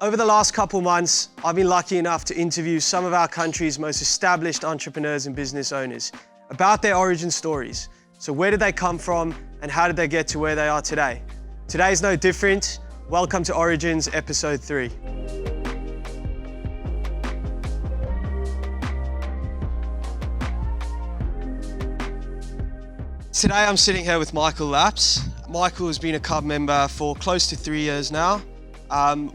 Over the last couple months, I've been lucky enough to interview some of our country's most established entrepreneurs and business owners about their origin stories. So where did they come from and how did they get to where they are today? Today's no different. Welcome to Origins Episode 3. Today I'm sitting here with Michael Laps. Michael has been a Cub member for close to 3 years now.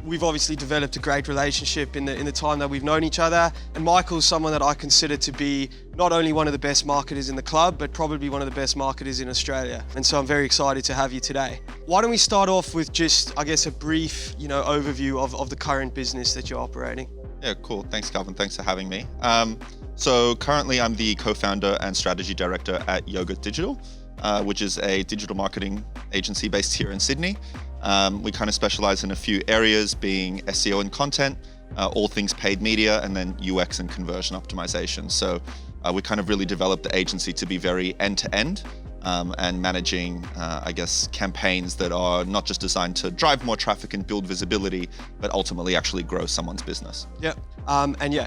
We've obviously developed a great relationship in the time that we've known each other. And Michael's someone that I consider to be not only one of the best marketers in the club, but probably one of the best marketers in Australia. And so I'm very excited to have you today. Why don't we start off with just, I guess, a brief, overview of the current business that you're operating? Yeah, cool. Thanks, Calvin. Thanks for having me. So currently I'm the co-founder and strategy director at Yoga Digital, which is a digital marketing agency based here in Sydney. We kind of specialize in a few areas, being SEO and content, all things paid media, and then UX and conversion optimization. So we kind of really developed the agency to be very end-to-end and managing, campaigns that are not just designed to drive more traffic and build visibility, but ultimately actually grow someone's business. Yeah,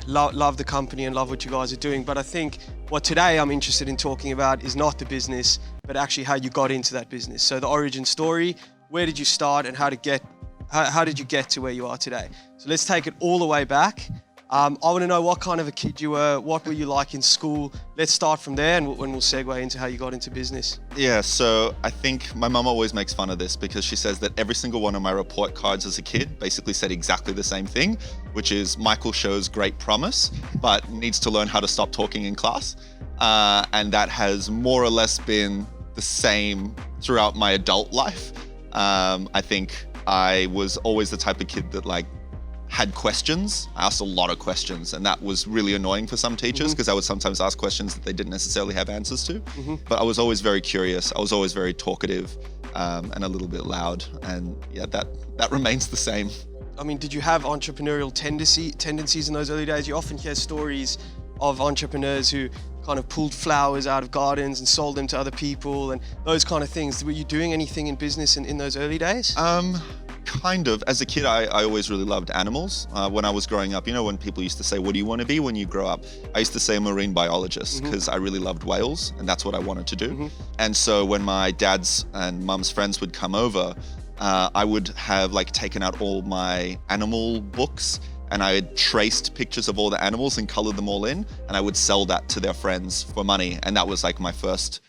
love the company and love what you guys are doing. But I think what today I'm interested in talking about is not the business, but actually how you got into that business. So the origin story, where did you start and how did you get to where you are today? So let's take it all the way back. I want to know what kind of a kid you were, what were you like in school? Let's start from there and we'll segue into how you got into business. Yeah, so I think my mum always makes fun of this because she says that every single one of my report cards as a kid basically said exactly the same thing, which is Michael shows great promise, but needs to learn how to stop talking in class. And that has more or less been the same throughout my adult life. I think I was always the type of kid that had questions. I asked a lot of questions, and that was really annoying for some teachers because I would sometimes ask questions that they didn't necessarily have answers to. But I was always very curious. I was always very talkative and a little bit loud. And yeah, that remains the same. I mean, did you have entrepreneurial tendencies in those early days? You often hear stories of entrepreneurs who kind of pulled flowers out of gardens and sold them to other people and those kind of things. Were you doing anything in business in those early days? Kind of. As a kid, I always really loved animals. When I was growing up, when people used to say, what do you want to be when you grow up? I used to say a marine biologist because I really loved whales and that's what I wanted to do. And so when my dad's and mum's friends would come over, I would have taken out all my animal books and I had traced pictures of all the animals and colored them all in, and I would sell that to their friends for money. And that was my first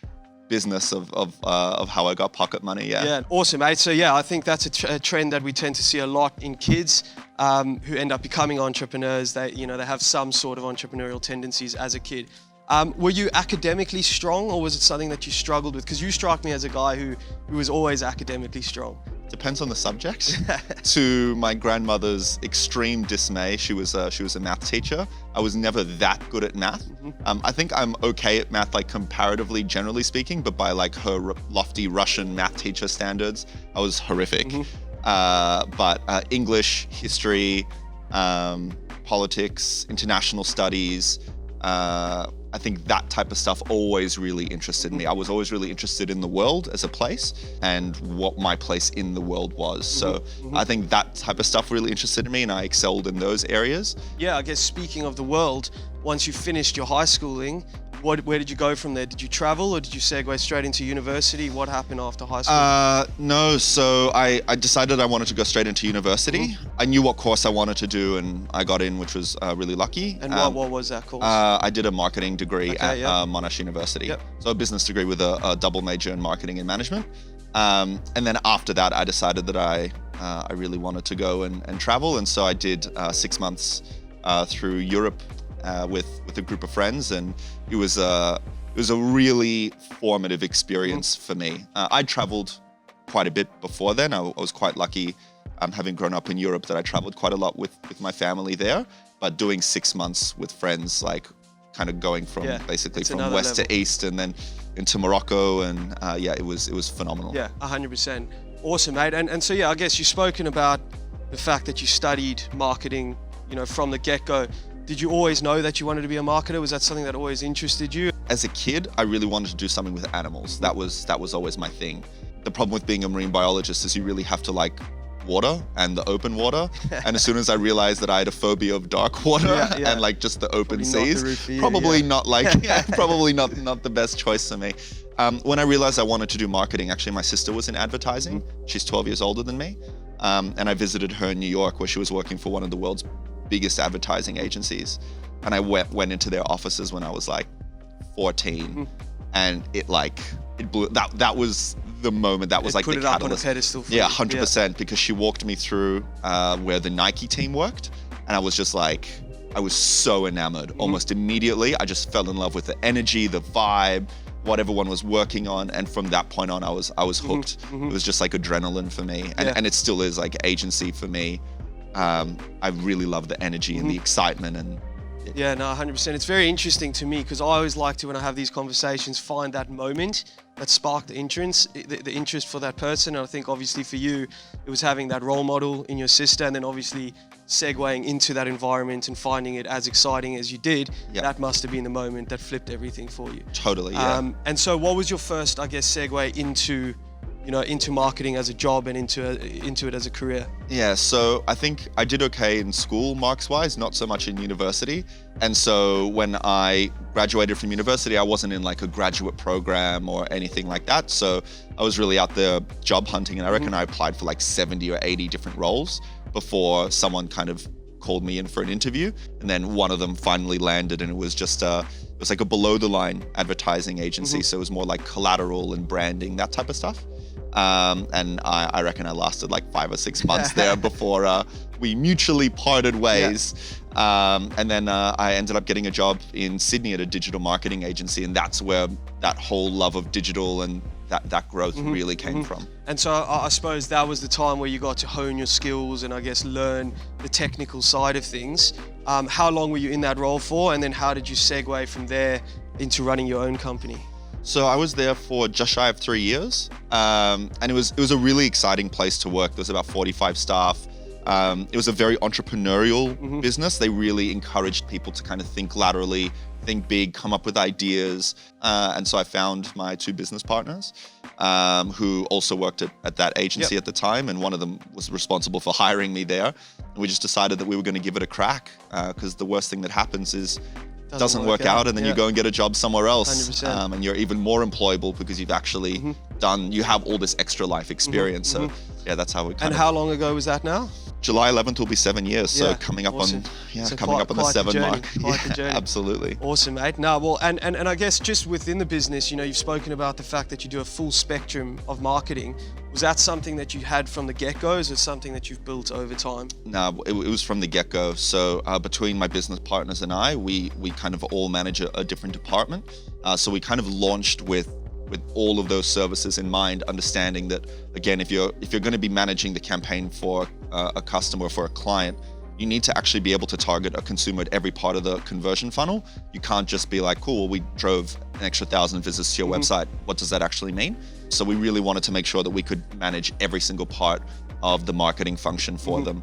business of how I got pocket money. Yeah, awesome, mate. So yeah, I think that's a trend that we tend to see a lot in kids who end up becoming entrepreneurs. They have some sort of entrepreneurial tendencies as a kid. Were you academically strong, or was it something that you struggled with? Because you struck me as a guy who was always academically strong. Depends on the subject. To my grandmother's extreme dismay, she was a math teacher. I was never that good at math. I think I'm okay at math, comparatively, generally speaking, but by her lofty Russian math teacher standards, I was horrific. But English, history, politics, international studies, I think that type of stuff always really interested me. I was always really interested in the world as a place and what my place in the world was. So I think that type of stuff really interested me and I excelled in those areas. Yeah, I guess speaking of the world, once you finished your high schooling, where did you go from there? Did you travel or did you segue straight into university? What happened after high school? No, so I decided I wanted to go straight into university. I knew what course I wanted to do and I got in, which was really lucky. And what was that course? I did a marketing degree at Monash University. So a business degree with a double major in marketing and management. And then after that, I decided that I really wanted to go and travel. And so I did 6 months through Europe with a group of friends, and it was a really formative experience for me. I'd traveled quite a bit before then. I was quite lucky, having grown up in Europe, that I traveled quite a lot with my family there. But doing 6 months with friends, kind of going from basically from west to east and then into Morocco, and it was phenomenal. Yeah, 100%. Awesome, mate. And so I guess you've spoken about the fact that you studied marketing, from the get-go. Did you always know that you wanted to be a marketer? Was that something that always interested you? As a kid, I really wanted to do something with animals. That was always my thing. The problem with being a marine biologist is you really have to water and the open water. And as soon as I realized that I had a phobia of dark water and like just the open seas, probably not the best choice for me. When I realized I wanted to do marketing, actually my sister was in advertising. She's 12 years older than me. And I visited her in New York, where she was working for one of the world's biggest advertising agencies. And I went into their offices when I was like 14, and it blew. That was the moment. That was like the catalyst. Put it up on a pedestal. Yeah, 100%. Because she walked me through where the Nike team worked, and I was just like, I was so enamored almost immediately. I just fell in love with the energy, the vibe, what everyone was working on, and from that point on, I was hooked. It was just like adrenaline for me, and it still is like agency for me. I really love the energy and the excitement and. Yeah, no, 100%. It's very interesting to me because I always like to, when I have these conversations, find that moment that sparked the interest for that person. And I think obviously for you, it was having that role model in your sister, and then obviously segueing into that environment and finding it as exciting as you did. That must have been the moment that flipped everything for you. Totally, yeah. And so what was your first, I guess, segue into marketing as a job and into it as a career? Yeah, so I think I did okay in school marks-wise, not so much in university. And so when I graduated from university, I wasn't in like a graduate program or anything like that. So I was really out there job hunting, and I reckon I applied for like 70 or 80 different roles before someone kind of called me in for an interview. And then one of them finally landed, and it was just it was like a below the line advertising agency. So it was more like collateral and branding, that type of stuff. And I reckon I lasted like 5 or 6 months there before we mutually parted ways. And then I ended up getting a job in Sydney at a digital marketing agency, and that's where that whole love of digital and that growth really came from. And so I suppose that was the time where you got to hone your skills and I guess learn the technical side of things. How long were you in that role for, and then how did you segue from there into running your own company? So I was there for just shy of 3 years, and it was a really exciting place to work. There was about 45 staff. It was a very entrepreneurial business. They really encouraged people to kind of think laterally, think big, come up with ideas. And so I found my 2 business partners who also worked at that agency at the time, and one of them was responsible for hiring me there. And we just decided that we were going to give it a crack, because the worst thing that happens is doesn't work out, and then you go and get a job somewhere else, and you're even more employable because you've actually you have all this extra life experience. So yeah, that's how we And how long ago was that now? July 11th will be 7 years, so coming up on the 7 mark. Quite the journey. Absolutely. Awesome, mate. No, well, and I guess just within the business, you've spoken about the fact that you do a full spectrum of marketing. Was that something that you had from the get-go? Is it something that you've built over time? No, it was from the get-go. So between my business partners and I, we kind of all manage a different department. So we kind of launched with all of those services in mind, understanding that, again, if you're going to be managing the campaign for a customer, for a client, you need to actually be able to target a consumer at every part of the conversion funnel. You can't just be like, cool, well, we drove an extra 1,000 visits to your website. What does that actually mean? So we really wanted to make sure that we could manage every single part of the marketing function for them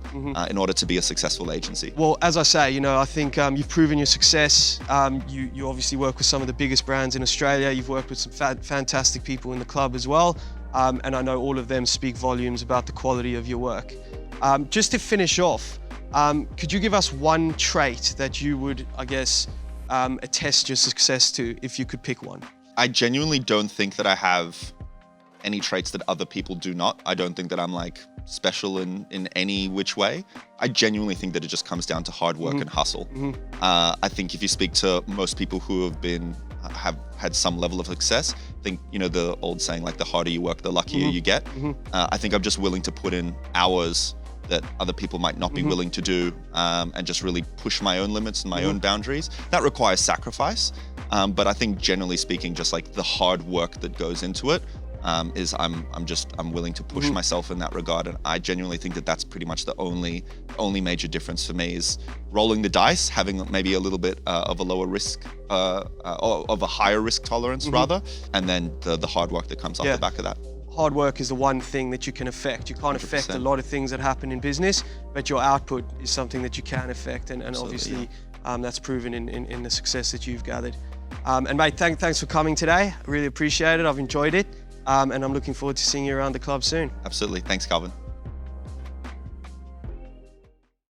in order to be a successful agency. Well, as I say, I think you've proven your success. You obviously work with some of the biggest brands in Australia. You've worked with some fantastic people in the club as well. And I know all of them speak volumes about the quality of your work. Just to finish off, could you give us one trait that you would, I guess, attest your success to, if you could pick one? I genuinely don't think that I have any traits that other people do not. I don't think that I'm like special in any which way. I genuinely think that it just comes down to hard work and hustle. I think if you speak to most people who have had some level of success, I think, the old saying, like, the harder you work, the luckier you get. I think I'm just willing to put in hours that other people might not be willing to do, and just really push my own limits and my own boundaries. That requires sacrifice, but I think generally speaking, just like the hard work that goes into it, I'm willing to push myself in that regard. And I genuinely think that that's pretty much the only major difference for me, is rolling the dice, having maybe a little bit of a lower risk, of a higher risk tolerance rather, and then the hard work that comes off the back of that. Hard work is the one thing that you can affect. You can't 100%. Affect a lot of things that happen in business, but your output is something that you can affect, and obviously that's proven in the success that you've gathered. And mate, thanks for coming today. I really appreciate it. I've enjoyed it. And I'm looking forward to seeing you around the club soon. Absolutely. Thanks, Calvin.